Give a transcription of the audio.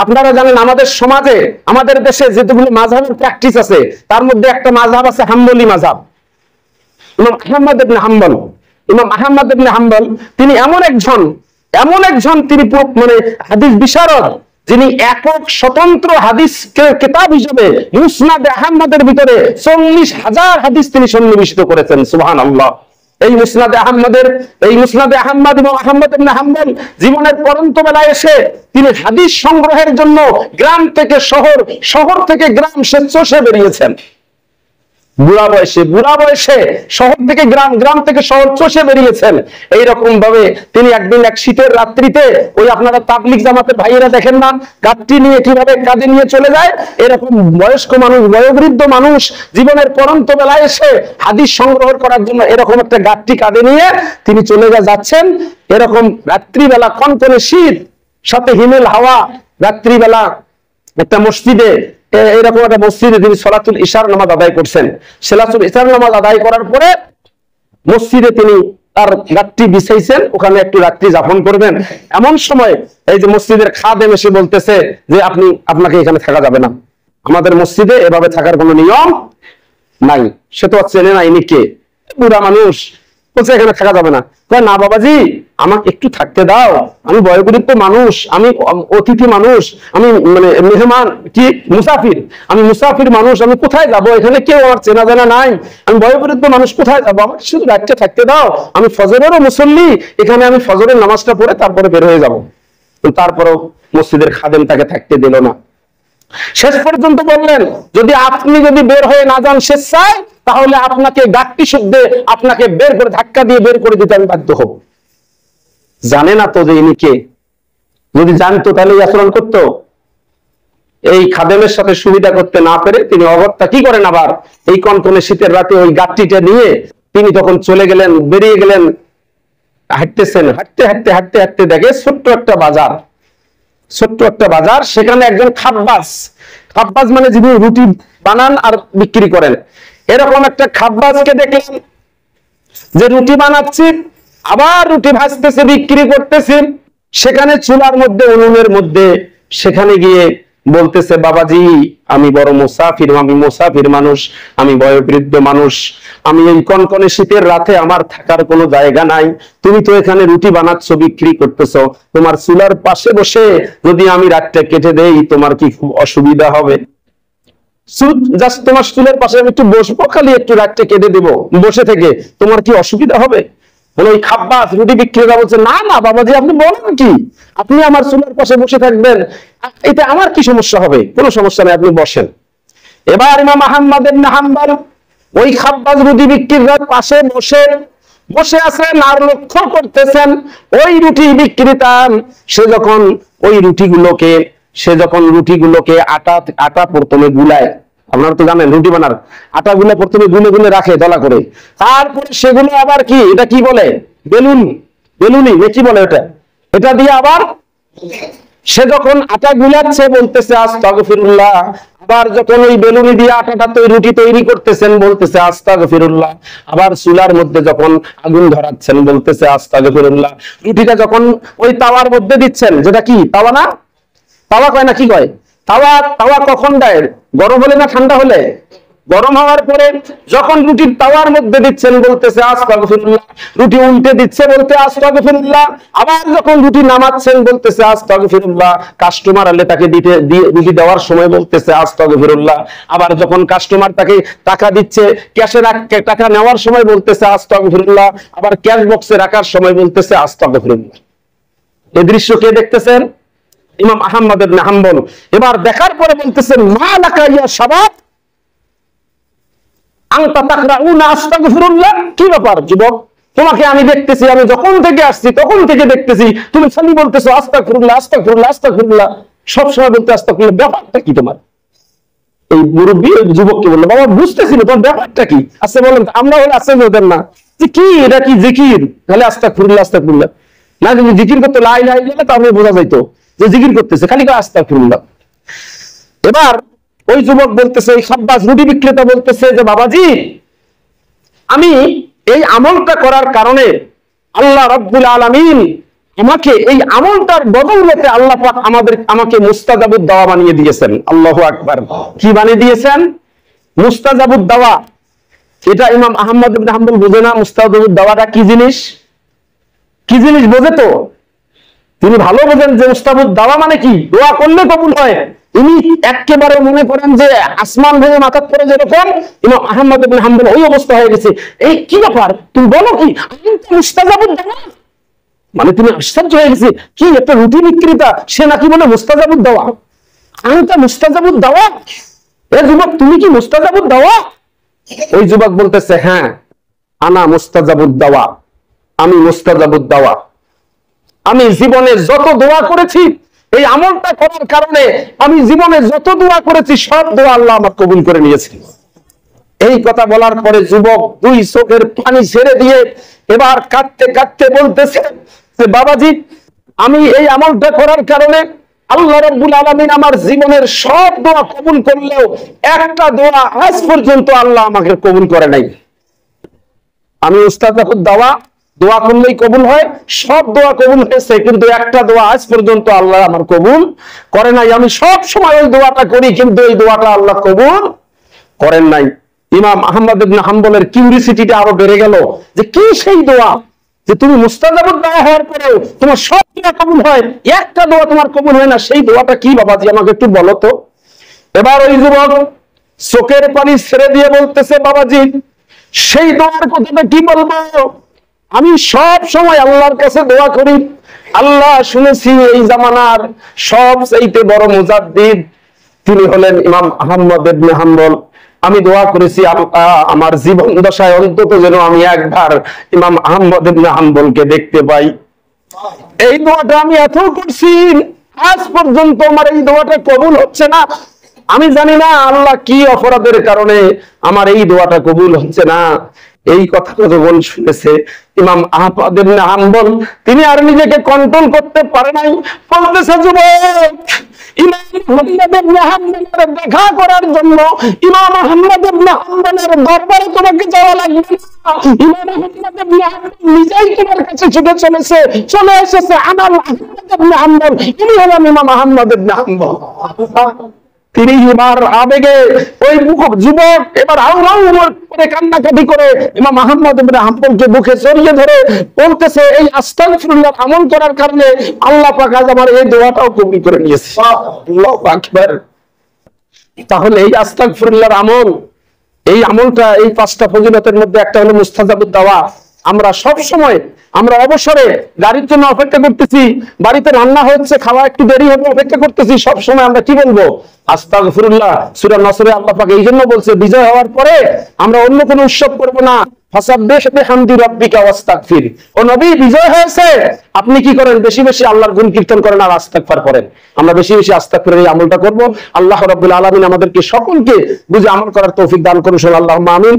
আপনারা জানেন আমাদের সমাজে, আমাদের দেশে যেগুলো মাযহাবের প্র্যাকটিস আছে, তার মধ্যে একটা মাযহাব আছে হাম্বলি মাযহাব। ইমাম আহমদ ইবনে হাম্বল, ইমাম আহমদ ইবনে হাম্বল তিনি এমন একজন তিনি মানে হাদিস বিশারদ, যিনি একক স্বতন্ত্র হাদিস কিতাব হিসেবে মুসনাদ আহমদের ভিতরে 40,000 হাদিস তিনি সন্নিবেশিত করেছেন। সুবহানাল্লাহ। এই মুসনাদ আহমদ এবং আহমদ ইবনে হাম্বল জীবনের পরন্ত বেলায় এসে তিনি হাদিস সংগ্রহের জন্য গ্রাম থেকে শহর, শহর থেকে গ্রাম চষে বেরিয়েছেন। বুড়া বয়সে শহর থেকে গ্রাম, গ্রাম থেকে শহর চষে বেরিয়েছেন। এইরকম ভাবে তিনি একদিন এক শীতের রাত্রিতে, ওই আপনারা তাবলিগ জামাতের ভাইয়েরা দেখেন না গাড়ি নিয়ে কিভাবে কাঁধে নিয়ে চলে যায়, এরকম বয়স্ক মানুষ, বয়োবৃদ্ধ মানুষ জীবনের পরন্ত বেলায় এসে হাদিস সংগ্রহ করার জন্য এরকম একটা গাড়ি কাঁধে নিয়ে তিনি চলে যাচ্ছেন। এরকম রাত্রিবেলা কনকনে শীত, সাথে হিমেল হাওয়া, রাত্রিবেলা একটা মসজিদে, এরকম একটা মসজিদে তিনি সলাতুল ইশার নামাজ আদায় করছেন। সলাতুল ইশার নামাজ আদায় করার পরে মসজিদে তিনি তার রাত্রি বিছাইছেন, ওখানে একটু রাত্রি যাপন করবেন। এমন সময় এই যে মসজিদের খাদেম এসে বলতেছে যে আপনাকে এখানে থাকা যাবে না, আমাদের মসজিদে এভাবে থাকার কোনো নিয়ম নাই। সে তো চেনে না ইনি কে, বুড়া মানুষ, বলছে এখানে থাকা যাবে না। না বাবাজি, আমাকে একটু থাকতে দাও, আমি বয়োবৃদ্ধ মানুষ, আমি অতিথি মানুষ, আমি মানে মেহমান কি মুসাফির, আমি মুসাফির মানুষ, আমি কোথায় যাব, এখানে কেউ আমার চেনা জানা নাই, আমি বয়োবৃদ্ধ মানুষ, কোথায় যাবো, আমাকে শুধু রাতটা থাকতে দাও, আমি ফজরেরও মুসল্লি, এখানে আমি ফজরের নামাজটা পড়ে তারপরে বের হয়ে যাব। তারপরেও মসজিদের খাদেম তাকে থাকতে দিল না। শেষ পর্যন্ত বললেন, আপনি যদি বের হয়ে না যান স্বেচ্ছায়, তাহলে আপনাকে গাট্টি শব্দে আপনাকে বের করে, ধাক্কা দিয়ে বের করে দিতে আমি বাধ্য হব। জানে না তো যে ইনি কে, যদি জানতো তাহলে এই আচরণ করতো। এই খাদেমের সাথে সুবিধা করতে না পেরে তিনি অগত্যা কি করেন, আবার এই কনকনে শীতের রাতে ওই গাট্টিটা নিয়ে তিনি তখন চলে গেলেন, বেরিয়ে গেলেন। হাঁটতেছেন, হাঁটতে হাঁটতে হাঁটতে হাঁটতে দেখে ছোট্ট একটা বাজার, সেখানে একজন খাব্বাজ মানে যিনি রুটি বানান আর বিক্রি করেন, এরকম একটা খাব্বাজকে দেখলেন যে রুটি বানাচ্ছে, আবার রুটি ভাজতেছে, বিক্রি করতেছে। সেখানে চুলার মধ্যে, উনুনের মধ্যে, সেখানে গিয়ে বলতেছে, বাবাজি আমি বড় মুসাফির, আমি মুসাফির মানুষ, আমি বয়োবৃদ্ধ মানুষ, আমি এই কনকনে শীতের রাতে আমার থাকার কোনো জায়গা নাই, তুমি তো এখানে রুটি বানাচ্ছ, বিক্রি করতেছো, তোমার চুলার পাশে বসে যদি আমি রাতটা কেটে দেই তোমার কি খুব অসুবিধা হবে? জাস্ট তোমার চুলের পাশে আমি একটু বসবো, খালি একটু রাতটা কেটে দেবো বসে থেকে, তোমার কি অসুবিধা হবে? ওই খাব্বাস রুটি বিক্রেতা বলছে, না না বাবাজি, আপনি বলেন কি, আপনি আমার চুলের পাশে বসে থাকবেন, এটা আমার কি সমস্যা হবে? কোনো সমস্যা নেই, আপনি বসেন। এবার ইমাম আহমদ ইবনে হাম্বল ওই খাব্বাস রুটি বিক্রেতার পাশে বসে আছেন আর লক্ষ্য করতেছেন ওই রুটি বিক্রেতা সে যখন রুটিগুলোকে আটা প্রথমে গুলায়, আপনারা তো জানেন রুটি বানার আটাগুলো প্রথমে গুলে রাখে দলা করে, তারপরে সেগুলো আবার কি, এটা কি বলে, বেলুনি কি বলে, এটা দিয়ে আবার সে যখন আটা গুলাচ্ছে বলতেছে আস্তাগফিরুল্লাহ, আবার যখন ওই বেলুনি দিয়ে আটাটা রুটি তৈরি করতেছেন বলতেছে আস্তাগফিরুল্লাহ, আবার চুলার মধ্যে যখন আগুন ধরাচ্ছেন বলতেছে আস্তাগফিরুল্লাহ, রুটিটা যখন ওই তাওয়ার মধ্যে দিচ্ছেন, যেটা কি তাওয়া না, তাওয়া কয় না, কি কয়, তাওয়া কখন দেয়, গরম হলে না ঠান্ডা হলে? গরম হওয়ার পরে যখন রুটির তাওয়ার মধ্যে দিচ্ছেন বলতেছে আস্তাগফিরুল্লাহ, রুটি উল্টে দিচ্ছে বলতে আস্তাগফিরুল্লাহ, আবার যখন রুটি নামাচ্ছেন বলতেছে আস্তাগফিরুল্লাহ, কাস্টমার আলে তাকে রুটি দেওয়ার সময় বলতেছে আস্তাগফিরুল্লাহ, আবার যখন কাস্টমার তাকে টাকা দিচ্ছে, ক্যাশে টাকা নেওয়ার সময় বলতেছে আস্তাগফিরুল্লাহ, আবার ক্যাশ বক্সে রাখার সময় বলতেছে আস্তাগফিরুল্লাহ। এই দৃশ্য কে দেখতেছেন? ইমাম আহমদ ইবনে হাম্বল। এবার দেখার পরে বলতেছেন, মা লাকা ইয়া শাবাব আনতা তাকরাউনা আস্তাগফিরুল্লাহ, কি ব্যাপার যুবক, তোমাকে আমি দেখতেছি, আমি যখন থেকে আসছি তখন থেকে দেখতেছি তুমি খালি বলতেছো আস্তাগফিরুল্লাহ আস্তাগফিরুল্লাহ আস্তাগফিরুল্লাহ, সব সময় বলতে আস্তাগফিরুল্লাহ, ব্যাপারটা কি তোমার? এই মুরব্বী যুবককে বললো, বাবা বুঝতেছি না তোমার ব্যাপারটা কি, আচ্ছা বলেন। আমরা হলে আসতে বলতেন না যে কি এটা কি জিকির, তাহলে আস্তাগফিরুল্লাহ আস্তাগফিরুল্লাহ, না যদি জিকির করতে লা ইলাহা ইল্লাল্লাহ তাহলে বোঝা যাইতো যে জিকির করতেছে, খালি আস্তাগফিরুল্লাহ। এবার ওই যুবক বলতেছে, ওই খাব্বাস রুটি বিক্রেতা বলতেছে যে বাবাজি আমি এই আমলটা করার কারণে আল্লাহ রাব্বুল আলামিন আমাকে এই আমলটার বদৌলতে আল্লাহ পাক আমাকে মুস্তাজাবুদ দাওয়া বানিয়ে দিয়েছেন। আল্লাহু আকবার। কি বানিয়ে দিয়েছেন? মুস্তাজাবুদ দাওয়া। এটা ইমাম আহমদ ইবনে হাম্বল বোঝে না মুস্তাজাবুদ দাওয়াটা কি জিনিস? কি জিনিস বোঝে তো? তিনি ভালো বোঝেন যে মুস্তাজাবুদ দাওয়া মানে কি, দোয়া করলে কবুল হয়। ইনি একেবারে মনে করেন যে আসমান ভেঙে মাথার পরে যেরকম, ইমাম আহমদ ইবনে হাম্বল ওই অবস্থা হয়ে গেছে। এই কি ব্যাপার, তুমি বলো কি আমি তো মুস্তাজাবুদ দাওয়া? মানে তুমি আশ্চর্য হয়ে গেছে, কি একটা রুটি বিক্রেতা সে নাকি বলে মুস্তাজাবুদ দাওয়া, আমি তো মুস্তাজাবুদ দাওয়া। এ যুবক, তুমি কি মুস্তাজাবুদ দাওয়া? ওই যুবক বলতেছে, হ্যাঁ আনা মুস্তাজাবুদ দাওয়া, আমি মুস্তাজাবুদ দাওয়া। আমি জীবনে যত দোয়া করেছি, এই আমলটা করার কারণে আমি জীবনে যত দোয়া করেছি সব দোয়া আল্লাহ আমার কবুল করে নিয়েছে। এই কথা বলার পরে যুবক দুই চোখের পানি ছেড়ে দিয়ে এবার কাঁদতে কাঁদতে বলতেছে যে বাবাজি, আমি এই আমলটা করার কারণে আল্লাহ রাব্বুল আলামিন আমার জীবনের সব দোয়া কবুল করলেও একটা দোয়া আজ পর্যন্ত আল্লাহ আমাকে কবুল করে নাই। আমি মুস্তাজাবুদ দাওয়া, দোয়া করলেই কবুল হয়, সব দোয়া কবুল হয়েছে, কিন্তু একটা দোয়া আজ পর্যন্ত আল্লাহ আমার কবুল করে নাই। আমি সব সময় ওই দোয়াটা করি, কিন্তু এই দোয়াটা আল্লাহ কবুল করেন নাই। ইমাম আহমদ ইবনে হাম্বলের কিউরিসিটিটা আরো বেড়ে গেল যে কি সেই দোয়া যে তুমি মুস্তাজাবুদ দাওয়া হওয়ার পরেও তোমার সব দোয়া কবুল হয়, একটা দোয়া তোমার কবুল হয় না, সেই দোয়াটা কি বাবাজি আমাকে একটু বলো তো। এবার ওই যুবক চোখের পানি ছেড়ে দিয়ে বলতেছে, বাবাজি সেই দোয়ার কথাটা কি বলবো, আমি সব সময় আল্লাহর কাছে দোয়া করি। আল্লাহ শুনেছি এই জামানার সবচেয়ে বড় মুজাদ্দিদ তিনি হলেন ইমাম আহমদ ইবনে হাম্বল। আমি দোয়া করেছি আল্লাহ আমার জীবন দশায় অন্তত যেন আমি একবার ইমাম আহমদ ইবনে হাম্বলকে দেখতে পাই। এই দোয়াটা আমি এত করছি, আজ পর্যন্ত আমার এই দোয়াটা কবুল হচ্ছে না। আমি জানি না আল্লাহ কি অপরাধের কারণে আমার এই দোয়াটা কবুল হচ্ছে না। এই কথাটা যখন শুনেছে ইমাম আহমদ ইবনে হাম্বল, তিনি আর নিজেকে কন্ট্রোল করতে পারে নাই, বলতেছে যুবক, ইমাম আহমদ ইবনে হাম্বলের দেখা করার জন্য ইমাম আহমদ ইবনে হাম্বলের দরবারে তোমাকে যাওয়া লাগবে না। ইমাম আহমদ ইবনে হাম্বল নিজেই তোমার কাছে ছুটে চলে এসেছে। আমার আহমদ ইবনে হাম্বল, তিনি হলেন ইমাম আহমদ ইবনে হাম্বল। তিনি এবার আবেগে ওই যুবক এবার আউরাউ করে কান্নাকাটি করে ইমাম আহমদ ইবনে হাম্বলকে বুকে জড়িয়ে ধরে বলতেছে, এই আস্তাগফিরুল্লাহ আমল করার কারণে আল্লাহ পাক আজ আমার এই দোয়াটাও কবুল করে নিয়েছে। আল্লাহু আকবার। তাহলে এই আস্তাগফিরুল্লাহর আমল, এই আমলটা এই পাঁচটা ফজিলতের মধ্যে একটা হলো মুস্তাজাবুদ দাওয়া। আমরা সব সময় আমরা অবসরে গাড়ির জন্য অপেক্ষা করতেছি, বাড়িতে রান্না হচ্ছে, খাওয়া একটু দেরি হবে, অপেক্ষা করতেছি, সব সময় আমরা কি বলবো? আস্তাগফিরুল্লাহ। সূরা নসরে আল্লাহ পাক এই জন্য বলছে বিজয় হওয়ার পরে আমরা অন্য কোনো উৎসব করব না। ফাসাব্বিহ বিহামদি রাব্বিকা ওয়াস্তাগফির। ও নবী বিজয় হয়েছে, আপনি কি করেন? বেশি বেশি আল্লাহর গুণ কীর্তন করেন আর ইস্তিগফার করেন। আমরা বেশি বেশি ইস্তিগফারের এই আমলটা করব। আল্লাহ রাব্বুল আলামিন আমাদেরকে সকলকে বুঝে আমল করার তৌফিক দান করুন। আল্লাহুম্মা আমিন।